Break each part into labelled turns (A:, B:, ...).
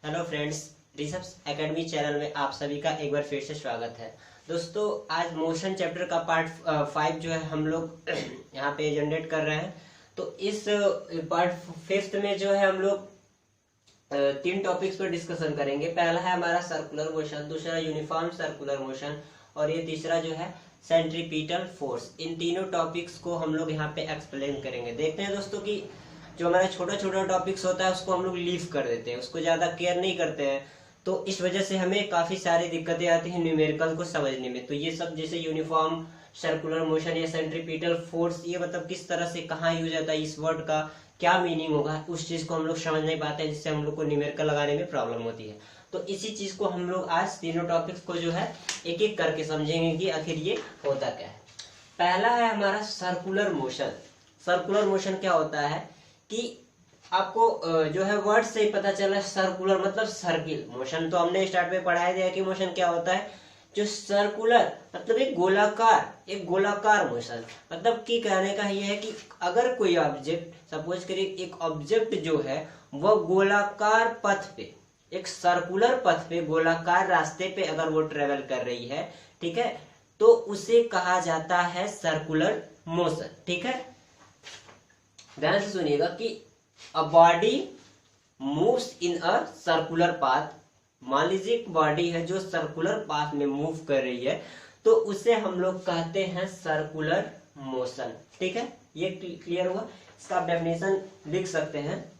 A: Hello friends, research academy channel में आप सभी का एक बार फिर से स्वागत है। दोस्तों, आज मोशन चैप्टर का पार्ट 5 जो है हम लोग यहाँ पे जनरेट कर रहे हैं। तो इस पार्ट 5 में जो है हम लोग 3 टॉपिक्स पर डिस्कशन करेंगे। पहला है हमारा सर्कुलर मोशन, दूसरा यूनिफॉर्म सर्कुलर मोशन और ये तीसरा जो है सेंट्रीपिटल फोर्स। इन तीनों टॉपिक्स को हम लोग यहाँ पे एक्सप्लेन करेंगे। देखते हैं दोस्तों कि जो हमारा छोटा छोटा टॉपिक्स होता है उसको हम लोग लीव कर देते हैं, उसको ज्यादा केयर नहीं करते हैं, तो इस वजह से हमें काफी सारी दिक्कतें आती हैं न्यूमेरिकल को समझने में। तो ये सब जैसे यूनिफॉर्म सर्कुलर मोशन या सेंट्रीपिटल फोर्स, ये मतलब किस तरह से कहाँ यूज आता है, इस वर्ड का क्या मीनिंग होगा, उस चीज को हम लोग समझ नहीं पाते हैं, जिससे हम लोग को न्यूमेरिकल लगाने में प्रॉब्लम होती है। तो इसी चीज को हम लोग आज तीनों टॉपिक्स को जो है एक एक करके समझेंगे कि आखिर ये होता क्या है। पहला है हमारा सर्कुलर मोशन। सर्कुलर मोशन क्या होता है कि आपको जो है वर्ड से ही पता चला, सर्कुलर मतलब सर्किल। मोशन तो हमने स्टार्ट में पढ़ाया दिया कि मोशन क्या होता है। जो सर्कुलर मतलब एक गोलाकार मोशन, मतलब कि कहने का ये है कि अगर कोई ऑब्जेक्ट, सपोज करिए एक ऑब्जेक्ट जो है वह गोलाकार पथ पे, एक सर्कुलर पथ पे, गोलाकार रास्ते पे अगर वो ट्रेवल कर रही है, ठीक है, तो उसे कहा जाता है सर्कुलर मोशन। ठीक है, ध्यान से सुनिएगा कि अ body moves in a circular path. मान लीजिए एक बॉडी है जो सर्कुलर पाथ में मूव कर रही है, तो उसे हम लोग कहते हैं सर्कुलर मोशन। ठीक है, ये क्लियर हुआ। इसका आप डेफिनेशन लिख सकते हैं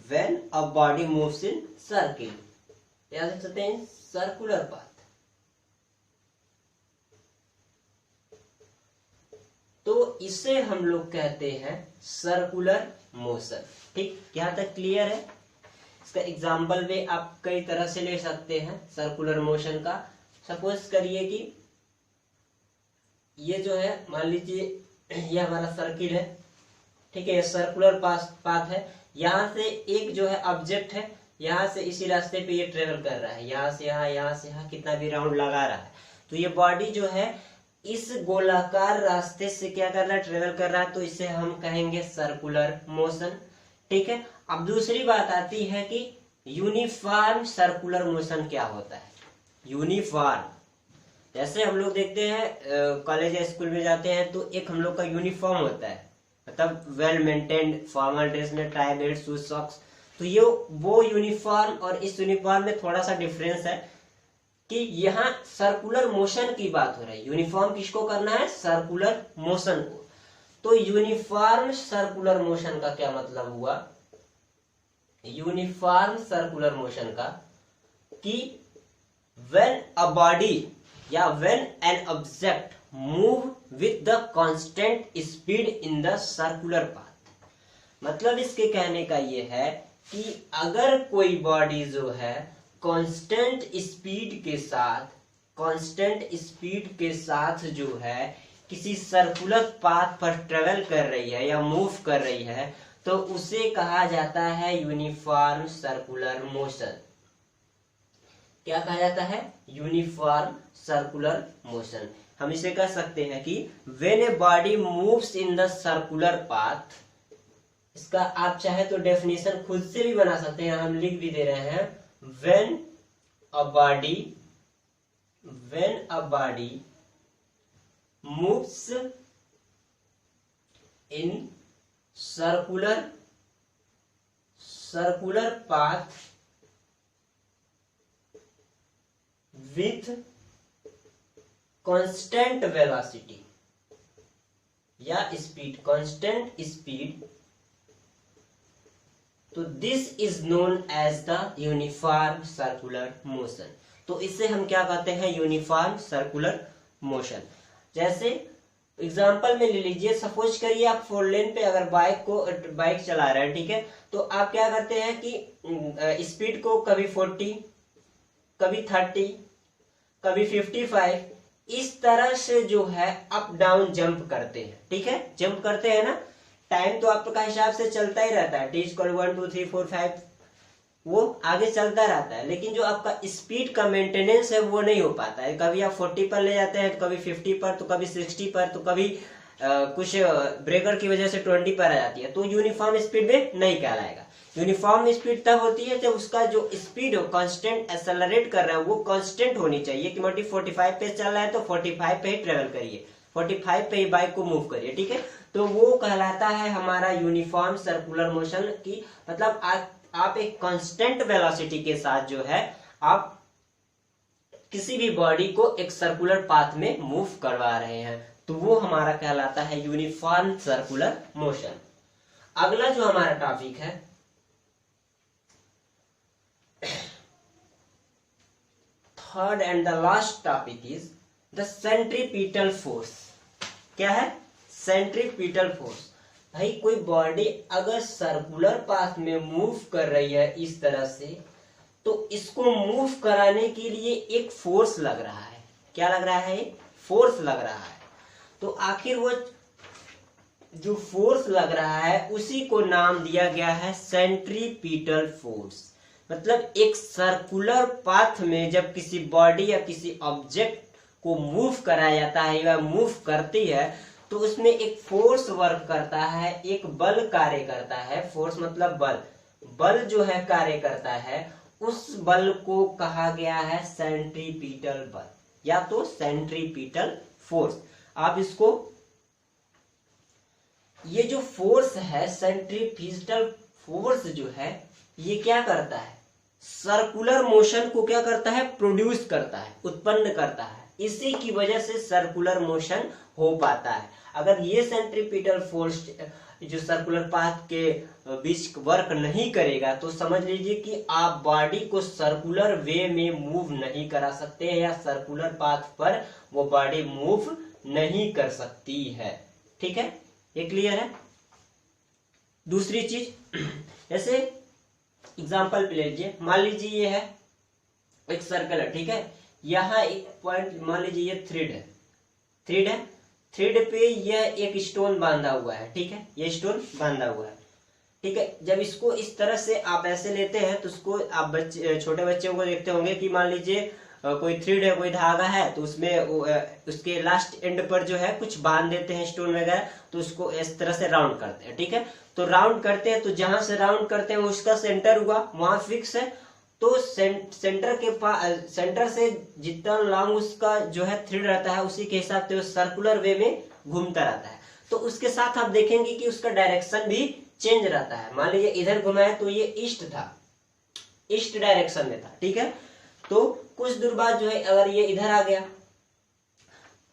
A: when a body moves in circle, या लिख सकते हैं सर्कुलर पाथ। तो इसे हम लोग कहते हैं सर्कुलर मोशन। ठीक, यहां तक क्लियर है। इसका एग्जाम्पल भी आप कई तरह से ले सकते हैं सर्कुलर मोशन का। सपोज करिए कि ये जो है, मान लीजिए ये हमारा सर्किल है, ठीक है, सर्कुलर पाथ है। यहाँ से एक जो है ऑब्जेक्ट है, यहाँ से इसी रास्ते पे ये ट्रेवल कर रहा है, यहाँ से यहाँ, कितना भी राउंड लगा रहा है। तो ये बॉडी जो है इस गोलाकार रास्ते से क्या कर रहा है, ट्रेवल कर रहा है, तो इसे हम कहेंगे सर्कुलर मोशन। ठीक है, अब दूसरी बात आती है कि यूनिफॉर्म सर्कुलर मोशन क्या होता है। यूनिफॉर्म, जैसे हम लोग देखते हैं कॉलेज या स्कूल में जाते हैं तो एक हम लोग का यूनिफॉर्म होता है, मतलब वेल मेंटेन्ड फॉर्मल ड्रेस में टाई बेल्ट शूज सॉक्स। तो ये वो यूनिफॉर्म और इस यूनिफॉर्म में थोड़ा सा डिफरेंस है कि यहाँ सर्कुलर मोशन की बात हो रही है। यूनिफॉर्म किसको करना है, सर्कुलर मोशन को। तो यूनिफॉर्म सर्कुलर मोशन का क्या मतलब हुआ, यूनिफॉर्म सर्कुलर मोशन का कि व्हेन अ बॉडी या when an object move with the constant speed in the circular path. मतलब इसके कहने का ये है कि अगर कोई बॉडी जो है कांस्टेंट स्पीड के साथ जो है किसी सर्कुलर पाथ पर ट्रेवल कर रही है या मूव कर रही है, तो उसे कहा जाता है यूनिफॉर्म सर्कुलर मोशन। क्या कहा जाता है, यूनिफॉर्म सर्कुलर मोशन। हम इसे कह सकते हैं कि when a body moves in the circular path. इसका आप चाहे तो डेफिनेशन खुद से भी बना सकते हैं, हम लिख भी दे रहे हैं। When a body moves in circular path with constant velocity या स्पीड, कांस्टेंट स्पीड, तो this is known as the uniform circular motion. तो इसे हम क्या कहते हैं, यूनिफॉर्म सर्कुलर मोशन। जैसे एग्जांपल में ले लीजिए, सपोज करिए आप 4 लेन पे अगर बाइक चला रहे हैं, ठीक है, तो आप क्या करते हैं कि स्पीड को कभी 40, कभी 30, कभी 55, इस तरह से जो है अप डाउन जंप करते हैं। ठीक है, जंप करते हैं ना, टाइम तो आपका हिसाब से चलता ही रहता है, t = 1 2 3 4 5, वो आगे चलता रहता है, लेकिन जो आपका स्पीड का मेंटेनेंस है वो नहीं हो पाता है। कभी आप 40 पर ले जाते हैं, तो कभी 50 पर, तो कभी 60 पर, तो कभी कुछ ब्रेकर की वजह से 20 पर आ जाती है, तो यूनिफॉर्म स्पीड में नहीं कहलाएगा। यूनिफॉर्म स्पीड तब होती है जब उसका जो स्पीड हो कांस्टेंट एक्सेलरेट कर रहा है वो कांस्टेंट होनी चाहिए कि मोटी 45 पे चल रहा है तो 45 पे ही ट्रेवल करिए, 45 पे ही बाइक को मूव करिए, ठीक है। तो वो कहलाता है हमारा यूनिफॉर्म सर्कुलर मोशन की, मतलब आप एक कांस्टेंट वेलोसिटी के साथ जो है आप किसी भी बॉडी को एक सर्कुलर पाथ में मूव करवा रहे हैं, तो वो हमारा कहलाता है यूनिफॉर्म सर्कुलर मोशन। अगला जो हमारा टॉपिक है third and the last topic is the centripetal force. क्या है? Centripetal force. भाई कोई बॉडी अगर सर्कुलर पाथ में मूव कर रही है इस तरह से, तो इसको मूव कराने के लिए एक फोर्स लग रहा है। क्या लग रहा है? फोर्स लग रहा है। तो आखिर वो जो फोर्स लग रहा है उसी को नाम दिया गया है सेंट्रीपिटल फोर्स। मतलब एक सर्कुलर पाथ में जब किसी बॉडी या किसी ऑब्जेक्ट को मूव कराया जाता है या मूव करती है, तो उसमें एक फोर्स वर्क करता है, एक बल कार्य करता है। फोर्स मतलब बल, बल जो है कार्य करता है, उस बल को कहा गया है सेंट्रीपिटल बल या तो सेंट्रीपिटल फोर्स। आप इसको, ये जो फोर्स है सेंट्रीपिटल फोर्स जो है ये क्या करता है? सर्कुलर मोशन को क्या करता है? प्रोड्यूस करता है, उत्पन्न करता है। इसी की वजह से सर्कुलर मोशन हो पाता है। अगर ये सेंट्रीपिटल फोर्स जो सर्कुलर पाथ के बीच वर्क नहीं करेगा तो समझ लीजिए कि आप बॉडी को सर्कुलर वे में मूव नहीं करा सकते हैं या सर्कुलर पाथ पर वो बॉडी मूव नहीं कर सकती है। ठीक है, ये क्लियर है। दूसरी चीज, जैसे एग्जांपल ले लीजिए, मान लीजिए ये है एक सर्कल है, ठीक है। यहाँ एक पॉइंट मान लीजिए ये थ्रेड है, थ्रेड है, थ्रेड पे यह एक स्टोन बांधा हुआ है, ठीक है, ये स्टोन बांधा हुआ है, ठीक है। जब इसको इस तरह से आप ऐसे लेते हैं तो उसको आप बच्चे, छोटे बच्चों को देखते होंगे कि मान लीजिए कोई थ्रेड है, कोई धागा है, तो उसमें उसके लास्ट एंड पर जो है कुछ बांध देते हैं स्टोन वगैरह, तो उसको इस तरह से राउंड करते हैं, ठीक है। तो राउंड करते हैं, तो जहां से राउंड करते हैं उसका सेंटर हुआ वहां फिक्स है, तो सेंटर के पास, सेंटर से जितना लॉन्ग उसका जो है थ्रेड रहता है उसी के हिसाब से वो सर्कुलर वे में घूमता रहता है। तो उसके साथ आप देखेंगे कि उसका डायरेक्शन भी चेंज रहता है। मान लीजिए इधर घुमाया तो ये ईस्ट था, ईस्ट डायरेक्शन में था, ठीक है। तो कुछ दूर बाद जो है अगर ये इधर आ गया,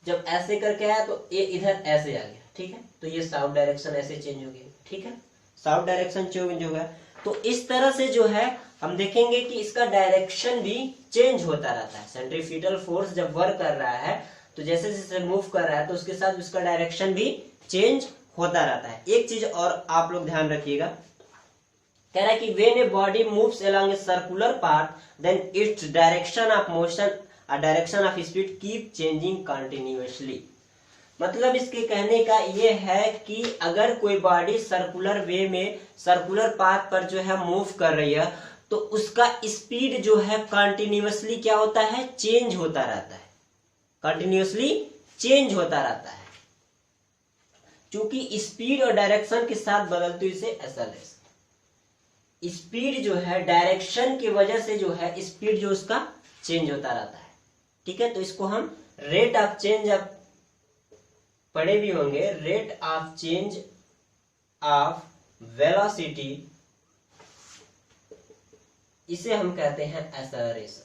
A: जब ऐसे करके आया तो ये इधर ऐसे आ गया, ठीक है। तो ये साउथ डायरेक्शन ऐसे चेंज हो गया, ठीक है, साउथ डायरेक्शन चेंज हो गया। तो इस तरह से जो है हम देखेंगे कि इसका डायरेक्शन भी चेंज होता रहता है। सेंट्रीपिटल फोर्स जब वर्क कर रहा है तो जैसे जैसे मूव कर रहा है तो उसके साथ उसका डायरेक्शन भी चेंज होता रहता है। एक चीज और आप लोग ध्यान रखिएगा, कह रहा है कि when a body moves along a circular path then its direction of motion और direction of speed keep changing continuously. मतलब इसके कहने का ये है कि अगर कोई बॉडी सर्कुलर वे में, सर्कुलर पाथ पर जो है मूव कर रही है, तो उसका स्पीड जो है कंटिन्यूअसली क्या होता है? चेंज होता रहता है, कंटिन्यूअसली चेंज होता रहता है, क्योंकि स्पीड और डायरेक्शन के साथ बदलती हुई से एक्सेलरेशन। स्पीड जो है डायरेक्शन की वजह से जो है स्पीड जो उसका चेंज होता रहता है, ठीक है। तो इसको हम रेट ऑफ चेंज ऑफ पढ़े भी होंगे, rate of change of velocity, इसे हम कहते हैं एक्सेलरेशन।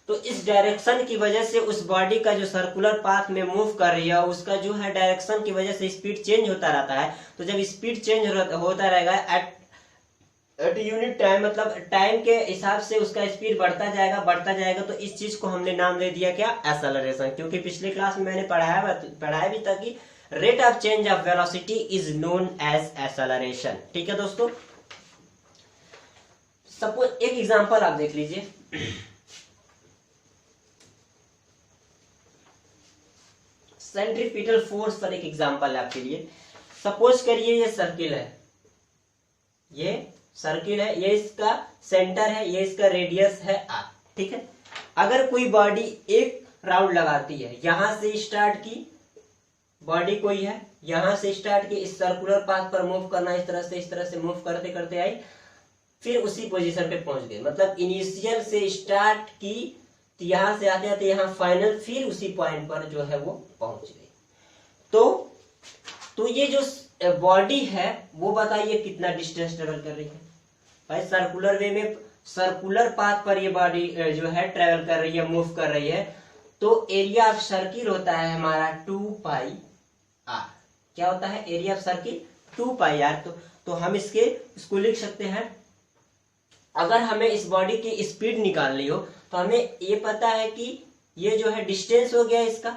A: तो इस डायरेक्शन की वजह से उस बॉडी का जो सर्कुलर पाथ में मूव कर रही है उसका जो है डायरेक्शन की वजह से स्पीड चेंज होता रहता है। तो जब स्पीड चेंज होता रहेगा एट यूनिट टाइम, मतलब टाइम के हिसाब से उसका स्पीड बढ़ता जाएगा, तो इस चीज को हमने नाम दे दिया क्या? एक्सेलरेशन। क्योंकि पिछले क्लास में मैंने पढ़ाया भी था कि rate of change of velocity is known as acceleration, ठीक है दोस्तों। सपोज एक एग्जांपल आप देख लीजिए, सेंट्रीपिटल फोर्स पर एक एग्जांपल है आपके लिए। सपोज करिए ये सर्किल है, ये सर्किल है, ये इसका सेंटर है, ये इसका रेडियस है आर। ठीक है, अगर कोई बॉडी एक राउंड लगाती है, यहां से स्टार्ट की बॉडी कोई है, यहां से स्टार्ट की, इस सर्कुलर पाथ पर मूव करना, इस तरह से मूव करते करते आई, फिर उसी पोजीशन पे पहुंच गए। मतलब इनिशियल से स्टार्ट की, तो यहां से आते आते यहाँ फाइनल, फिर उसी पॉइंट पर जो है वो पहुंच गई। तो ये जो बॉडी है वो बताइए कितना डिस्टेंस ट्रेवल कर रही है। भाई सर्कुलर वे में, सर्कुलर पाथ पर ये बॉडी जो है ट्रेवल कर रही है, मूव कर रही है। तो एरिया ऑफ सर्किल होता है हमारा 2 पाई आर। क्या होता है area of circle? 2 pi r. तो हम इसको लिख सकते हैं, अगर हमें इस बॉडी की स्पीड निकालनी हो तो हमें ये पता है कि ये जो है डिस्टेंस हो गया इसका,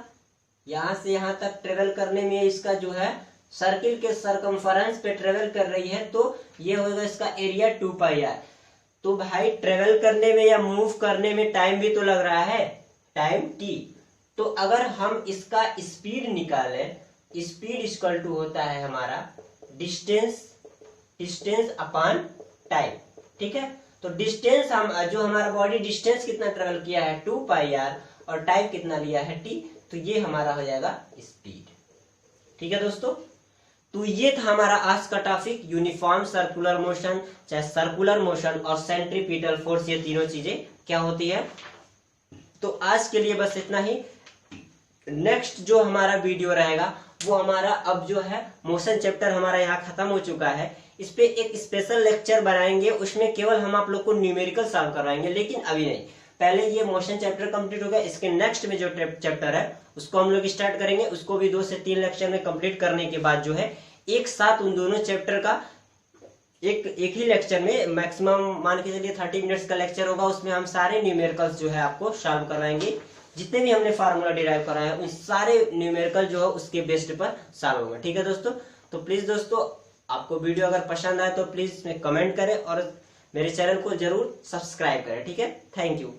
A: यहां से यहां तक ट्रेवल करने में इसका जो है सर्किल के सरकमफरेंस पे ट्रेवल कर रही है, तो ये होगा इसका एरिया 2 पाई आर। तो भाई ट्रेवल करने में या मूव करने में टाइम भी तो लग रहा है, टाइम टी। तो अगर हम इसका स्पीड निकालें, स्पीड इक्वल टू होता है हमारा डिस्टेंस अपॉन टाइम। ठीक है, तो डिस्टेंस हम जो हमारा बॉडी डिस्टेंस कितना ट्रेवल किया है 2 पाई आर, और टाइम कितना लिया है टी, तो ये हमारा हो जाएगा स्पीड। ठीक है दोस्तों, तो ये था हमारा आज का टॉपिक, यूनिफॉर्म सर्कुलर मोशन, चाहे सर्कुलर मोशन और सेंट्रीपिटल फोर्स, ये तीनों चीजें क्या होती है। तो आज के लिए बस इतना ही। नेक्स्ट जो हमारा वीडियो रहेगा वो हमारा अब जो है मोशन चैप्टर हमारा यहाँ खत्म हो चुका है, इस पे एक स्पेशल लेक्चर बनाएंगे, उसमें केवल हम आप लोग को न्यूमेरिकल सॉल्व करवाएंगे, लेकिन अभी नहीं, पहले ये मोशन चैप्टर कंप्लीट होगा, इसके नेक्स्ट में जो चैप्टर है उसको हम लोग स्टार्ट करेंगे। उसको भी 2 से 3 लेक्चर में कंप्लीट करने के बाद जो है एक साथ उन दोनों चैप्टर का एक ही लेक्चर में, मैक्सिमम मान के चलिए 30 मिनट्स का लेक्चर होगा, उसमें हम सारे न्यूमेरिकल्स जो है आपको सॉल्व करवाएंगे। जितने भी हमने फार्मूला डिराइव कराए हैं उन सारे न्यूमेरिकल जो है उसके बेस्ड पर सॉल्व होगा। ठीक है दोस्तों, तो प्लीज दोस्तों आपको वीडियो अगर पसंद आए तो प्लीज इसमें कमेंट करें और मेरे चैनल को जरूर सब्सक्राइब करें। ठीक है, थैंक यू।